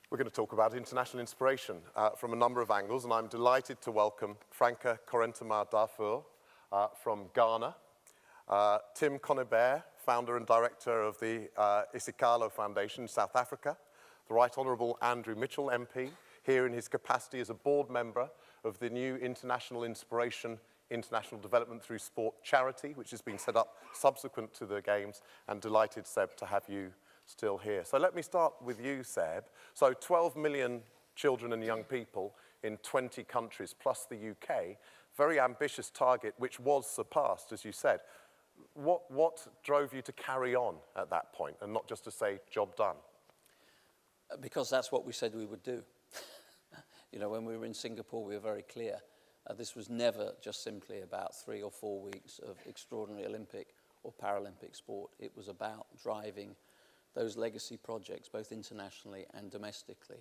We're going to talk about international inspiration from a number of angles, and I'm delighted to welcome Franka Darfour from Ghana, Tim Conibear, founder and director of the Isikalo Foundation in South Africa, the Right Honourable Andrew Mitchell MP, here in his capacity as a board member of the new International Inspiration International Development Through Sport charity, which has been set up subsequent to the Games, and delighted, Seb, to have you still here. So let me start with you, Seb. So 12 million children and young people in 20 countries, plus the UK, very ambitious target, which was surpassed, as you said. What drove you to carry on at that point, and not just to say, job done? Because that's what we said we would do. You know, when we were in Singapore, we were very clear. This was never just simply about 3 or 4 weeks of extraordinary Olympic or Paralympic sport. It was about driving those legacy projects, both internationally and domestically.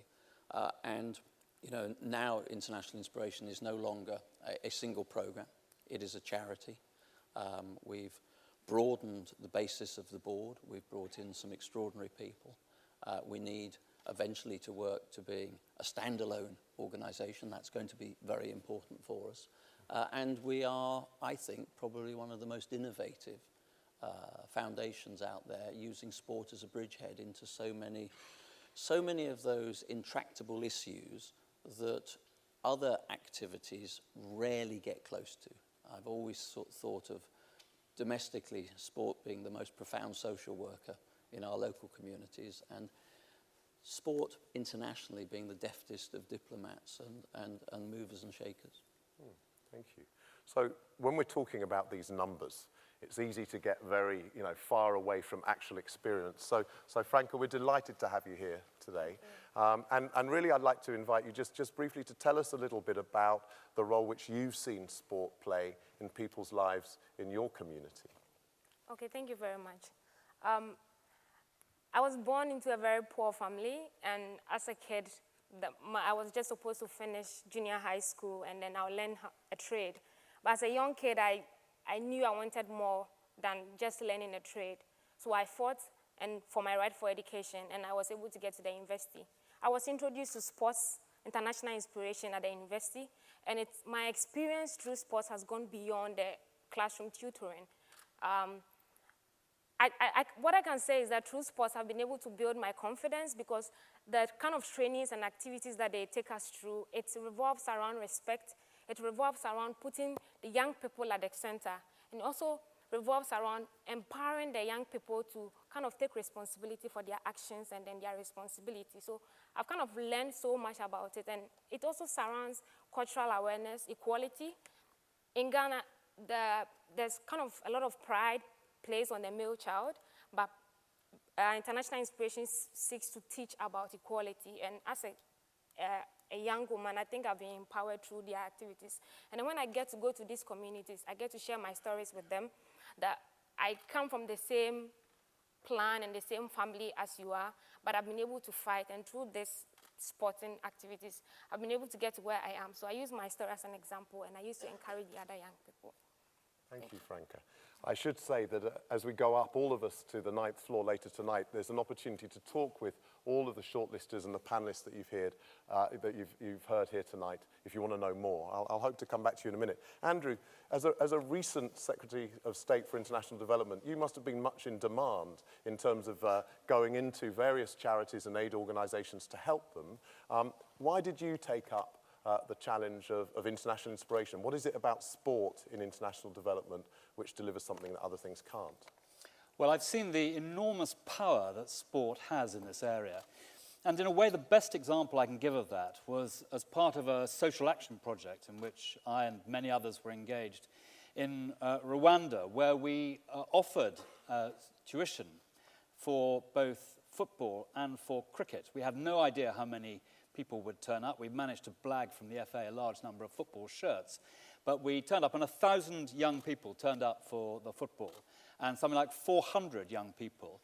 And, you know, now International Inspiration is no longer a single program. It is a charity. We've broadened the basis of the board. We've brought in some extraordinary people. We need eventually to work to being a standalone organization. That's going to be very important for us. And we are, I think, probably one of the most innovative foundations out there, using sport as a bridgehead into so many of those intractable issues that other activities rarely get close to. I've always thought of domestically sport being the most profound social worker in our local communities, and sport internationally being the deftest of diplomats and movers and shakers. Thank you. So when we're talking about these numbers, it's easy to get very, far away from actual experience. So Franka, we're delighted to have you here today. And really, I'd like to invite you just briefly to tell us a little bit about the role which you've seen sport play in people's lives in your community. Okay, thank you very much. I was born into a very poor family, and as a kid, I was just supposed to finish junior high school and then I'll learn a trade. But as a young kid, I knew I wanted more than just learning a trade. So I fought for my right for education, and I was able to get to the university. I was introduced to sports, international inspiration at the university, and my experience through sports has gone beyond the classroom tutoring. What I can say is that through sports, I've been able to build my confidence, because the kind of trainings and activities that they take us through, it revolves around respect. It revolves around putting the young people at the center, and also revolves around empowering the young people to kind of take responsibility for their actions and then their responsibility. So I've kind of learned so much about it, and it also surrounds cultural awareness, equality. In Ghana, there's kind of a lot of pride placed on the male child, but International Inspiration seeks to teach about equality. And as a young woman, I think I've been empowered through their activities. And then when I get to go to these communities, I get to share my stories with them, that I come from the same clan and the same family as you are, but I've been able to fight, and through these sporting activities, I've been able to get to where I am. So I use my story as an example, and I used to encourage the other young people. Thank you, Franka. I should say that as we go up, all of us, to the 9th floor later tonight, there's an opportunity to talk with all of the shortlisters and the panelists that you've heard here tonight, if you want to know more. I'll hope to come back to you in a minute. Andrew, as a recent Secretary of State for International Development, you must have been much in demand in terms of going into various charities and aid organizations to help them. Why did you take up the challenge of international inspiration? What is it about sport in international development which delivers something that other things can't? Well, I've seen the enormous power that sport has in this area. And in a way, the best example I can give of that was as part of a social action project in which I and many others were engaged in Rwanda, where we offered tuition for both football and for cricket. We had no idea how many people would turn up. We managed to blag from the FA a large number of football shirts. But we turned up, and 1,000 young people turned up for the football. And something like 400 young people,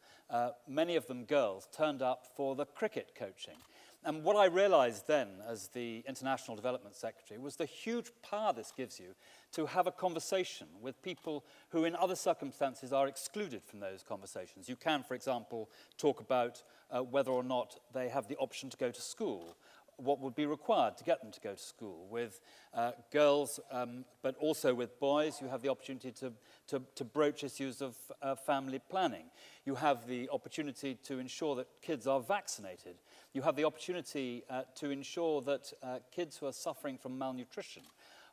many of them girls, turned up for the cricket coaching. And what I realized then as the International Development Secretary was the huge power this gives you to have a conversation with people who in other circumstances are excluded from those conversations. You can, for example, talk about whether or not they have the option to go to school, what would be required to get them to go to school. With girls, but also with boys, you have the opportunity to broach issues of family planning. You have the opportunity to ensure that kids are vaccinated. You have the opportunity to ensure that kids who are suffering from malnutrition,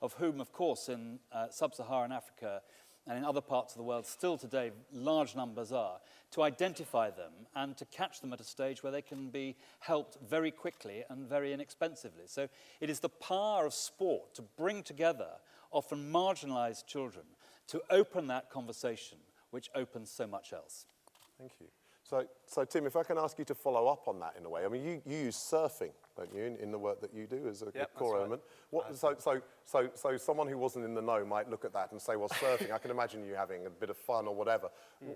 of whom, of course, in sub-Saharan Africa and in other parts of the world still today large numbers are, to identify them and to catch them at a stage where they can be helped very quickly and very inexpensively. So it is the power of sport to bring together often marginalized children, to open that conversation, which opens so much else. Thank you. So Tim, if I can ask you to follow up on that in a way. I mean, you use surfing, don't you, in the work that you do as a core element. So someone who wasn't in the know might look at that and say, well, surfing, I can imagine you having a bit of fun or whatever.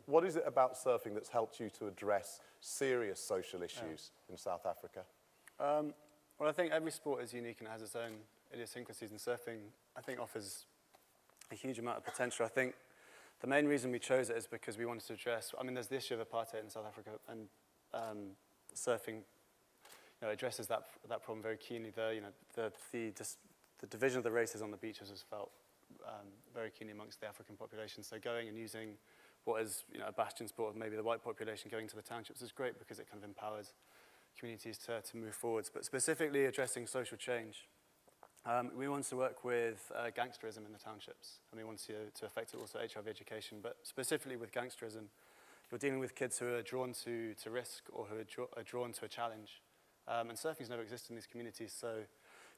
What is it about surfing that's helped you to address serious social issues in South Africa? Well, I think every sport is unique and has its own idiosyncrasies, and surfing, I think, offers a huge amount of potential. I think the main reason we chose it is because we wanted to address, I mean, there's the issue of apartheid in South Africa, and surfing, addresses that problem very keenly. The division of the races on the beaches was felt very keenly amongst the African population. So going and using what is, a bastion sport of maybe the white population going to the townships is great because it kind of empowers communities to move forwards. But specifically addressing social change, we want to work with gangsterism in the townships, and we want to affect it also HIV education, but specifically with gangsterism, you're dealing with kids who are drawn to risk or who are drawn to a challenge. And surfing's never existed in these communities, so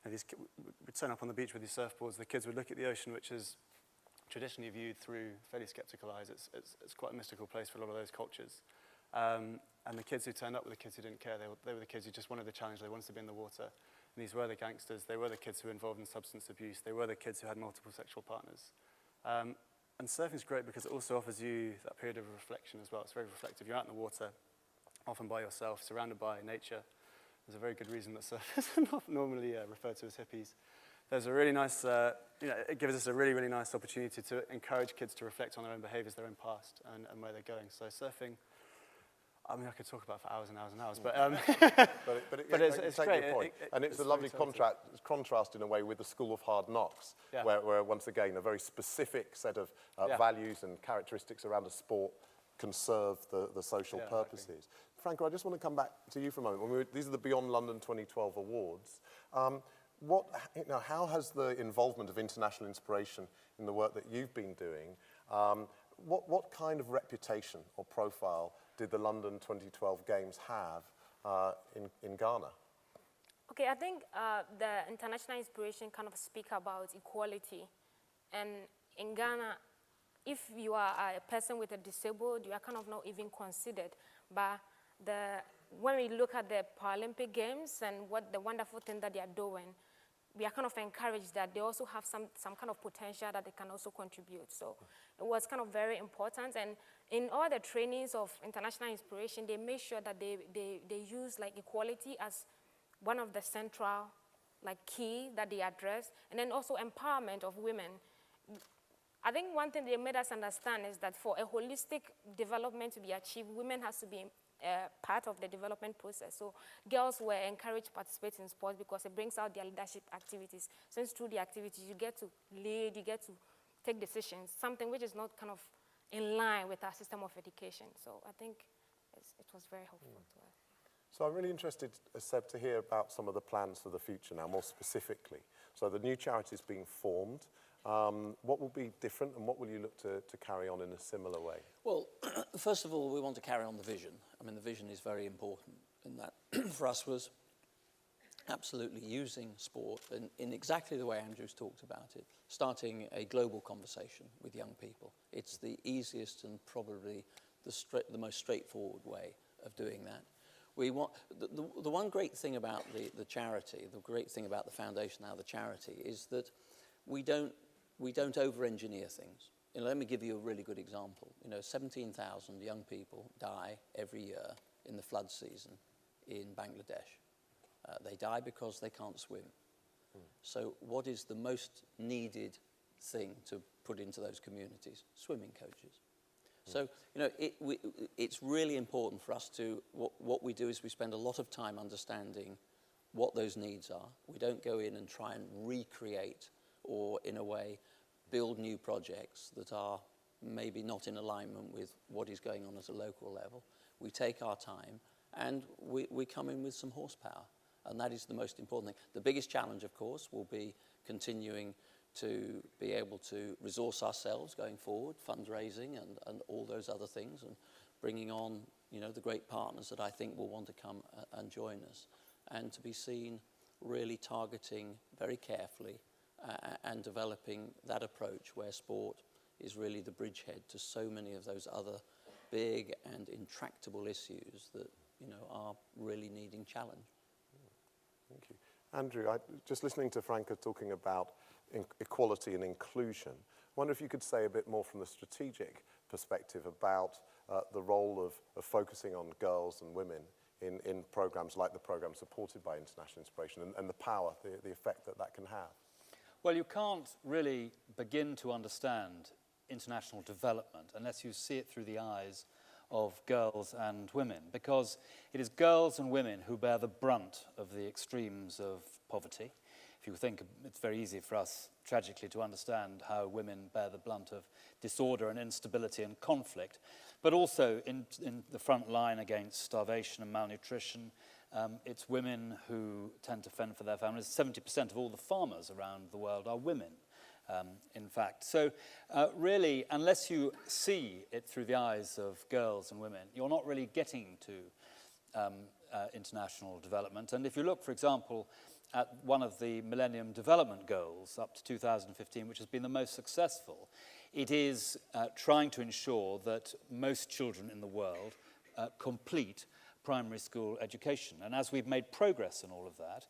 we'd turn up on the beach with these surfboards, the kids would look at the ocean, which is traditionally viewed through fairly skeptical eyes. It's quite a mystical place for a lot of those cultures. And the kids who turned up were the kids who didn't care. They were the kids who just wanted the challenge. They wanted to be in the water. And these were the gangsters. They were the kids who were involved in substance abuse. They were the kids who had multiple sexual partners. And surfing's great because it also offers you that period of reflection as well. It's very reflective. You're out in the water, often by yourself, surrounded by nature. There's a very good reason that surfers are not normally referred to as hippies. There's a really nice, it gives us a really, really nice opportunity to encourage kids to reflect on their own behaviors, their own past, and where they're going. So surfing, I mean, I could talk about it for hours and hours and hours, but it's great. It's a lovely contrast in a way with the School of Hard Knocks, where once again, a very specific set of values and characteristics around a sport can serve the social purposes. Exactly. Franka, I just want to come back to you for a moment. These are the Beyond London 2012 awards. How has the involvement of international inspiration in the work that you've been doing, what kind of reputation or profile did the London 2012 Games have in Ghana? Okay, I think the international inspiration kind of speak about equality. And in Ghana, if you are a person with a disabled, you are kind of not even considered. But when we look at the Paralympic Games and what the wonderful thing that they are doing, we are kind of encouraged that they also have some kind of potential that they can also contribute. So it was kind of very important. And in all the trainings of international inspiration, they make sure that they use like equality as one of the central key that they address, and then also empowerment of women. I think one thing they made us understand is that for a holistic development to be achieved, women has to be part of the development process. So girls were encouraged to participate in sports because it brings out their leadership activities. Since through the activities, you get to lead, you get to take decisions, something which is not kind of in line with our system of education. So I think it was very helpful to us. So I'm really interested, Seb, to hear about some of the plans for the future now, more specifically. So the new charity is being formed. What will be different, and what will you look to carry on in a similar way? Well, first of all, we want to carry on the vision. I mean, the vision is very important, and that for us was absolutely using sport in exactly the way Andrew's talked about it, starting a global conversation with young people. It's the easiest and probably the most straightforward way of doing that. We want the one great thing about the charity, the great thing about the foundation now, the charity, is that we don't over-engineer things. Let me give you a really good example. 17,000 young people die every year in the flood season in Bangladesh. they die because they can't swim. So what is the most needed thing to put into those communities? Swimming coaches. So, you know, it's really important for us to, what we do is we spend a lot of time understanding what those needs are. We don't go in and try and recreate or, in a way, build new projects that are maybe not in alignment with what is going on at a local level. We take our time and we come in with some horsepower. And that is the most important thing. The biggest challenge, of course, will be continuing to be able to resource ourselves going forward, fundraising and all those other things, and bringing on, you know, the great partners that I think will want to come and join us, and to be seen really targeting very carefully and developing that approach where sport is really the bridgehead to so many of those other big and intractable issues that, you know, are really needing challenge. Thank you. Andrew, just listening to Franka talking about equality and inclusion, I wonder if you could say a bit more from the strategic perspective about the role of focusing on girls and women in programs like the program supported by International Inspiration and the power, the effect that can have. Well, you can't really begin to understand international development unless you see it through the eyes of girls and women, because it is girls and women who bear the brunt of the extremes of poverty. If you think, it's very easy for us, tragically, to understand how women bear the brunt of disorder and instability and conflict, but also in the front line against starvation and malnutrition. It's women who tend to fend for their families. 70% of all the farmers around the world are women, in fact. So really, unless you see it through the eyes of girls and women, you're not really getting to international development. And if you look, for example, at one of the Millennium Development Goals up to 2015, which has been the most successful, it is trying to ensure that most children in the world complete primary school education. And as we've made progress in all of that,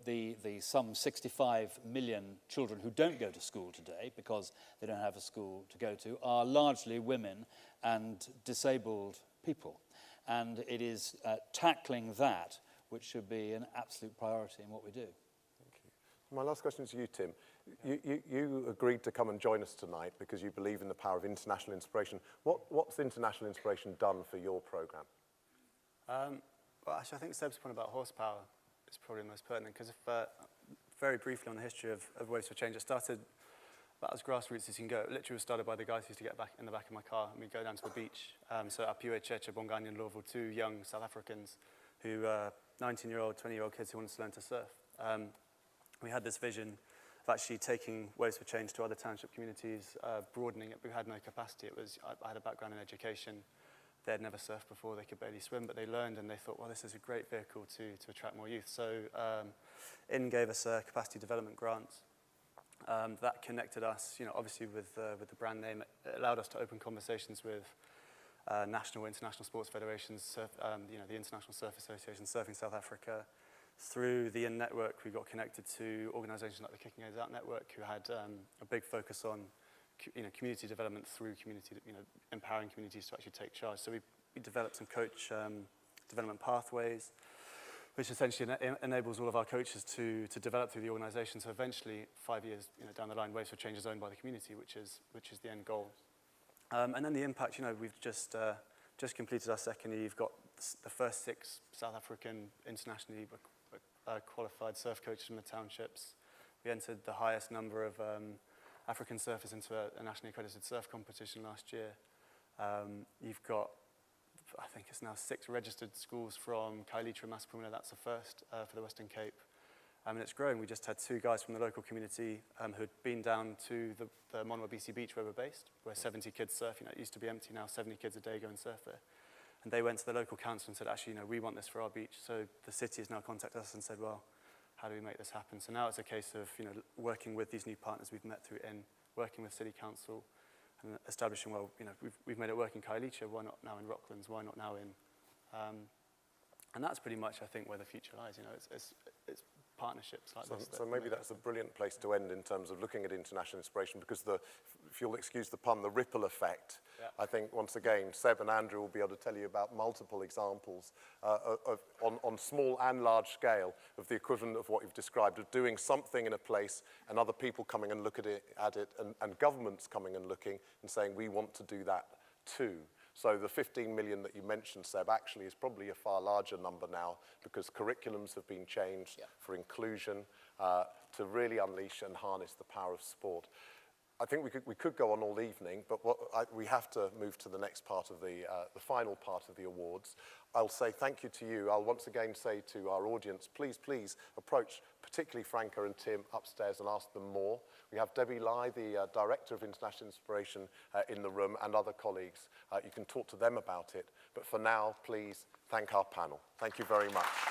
the some 65 million children who don't go to school today because they don't have a school to go to are largely women and disabled people. And it is tackling that which should be an absolute priority in what we do. Thank you. My last question is to you, Tim. You agreed to come and join us tonight because you believe in the power of international inspiration. What's international inspiration done for your programme? Well, actually, I think Seb's point about horsepower is probably the most pertinent, because if, very briefly on the history of Waves for Change, it started about as grassroots as you can go. It literally was started by the guys who used to get back in the back of my car and we'd go down to the beach. So Apiwe Cheche, Bongani and Lovell, two young South Africans who 19-year-old, 20-year-old kids who wanted to learn to surf. We had this vision of actually taking Waves for Change to other township communities, broadening it, but we had no capacity. I had a background in education. They had never surfed before, they could barely swim, but they learned and they thought, well, this is a great vehicle to attract more youth. So IN gave us a capacity development grant. That connected us, you know, obviously with the brand name. It allowed us to open conversations with national, international sports federations, you know, the International Surf Association, Surfing South Africa. Through the IN network, we got connected to organisations like the Kicking Aids Out network, who had a big focus on, you know, community development through community, you know, empowering communities to actually take charge. So we developed some coach development pathways, which essentially enables all of our coaches to develop through the organisation. So eventually, 5 years, you know, down the line, Waves for Change is owned by the community, which is the end goal. And then the impact, you know, we've just completed our second year. You've got the first 6 South African internationally qualified surf coaches from the townships. We entered the highest number of African surfers into a nationally accredited surf competition last year. You've got, I think it's now 6 registered schools from Kailitra and Masipuna. That's the first for the Western Cape. And it's growing. We just had 2 guys from the local community who'd been down to the Monoa BC beach where we're based, where 70 kids surf. You know, it used to be empty, now 70 kids a day go and surf there. And they went to the local council and said, actually, you know, we want this for our beach. So the city has now contacted us and said, well, how do we make this happen? So now it's a case of, you know, working with these new partners we've met through IN, working with City Council, and establishing, well, you know, we've made it work in Kailitra, why not now in Rocklands, why not now in... and that's pretty much, I think, where the future lies. You know, it's partnerships like this. So maybe that's a brilliant place to end in terms of looking at international inspiration, because if you'll excuse the pun, the ripple effect, I think once again, Seb and Andrew will be able to tell you about multiple examples on small and large scale of the equivalent of what you've described, of doing something in a place and other people coming and look at it and governments coming and looking and saying, we want to do that too. So the 15 million that you mentioned, Seb, actually is probably a far larger number now, because curriculums have been changed for inclusion, to really unleash and harness the power of sport. I think we could go on all evening, but we have to move to the next part of the final part of the awards. I'll say thank you to you. I'll once again say to our audience, please approach particularly Franka and Tim upstairs and ask them more. We have Debbie Lai, the Director of International Inspiration, in the room, and other colleagues. You can talk to them about it. But for now, please thank our panel. Thank you very much.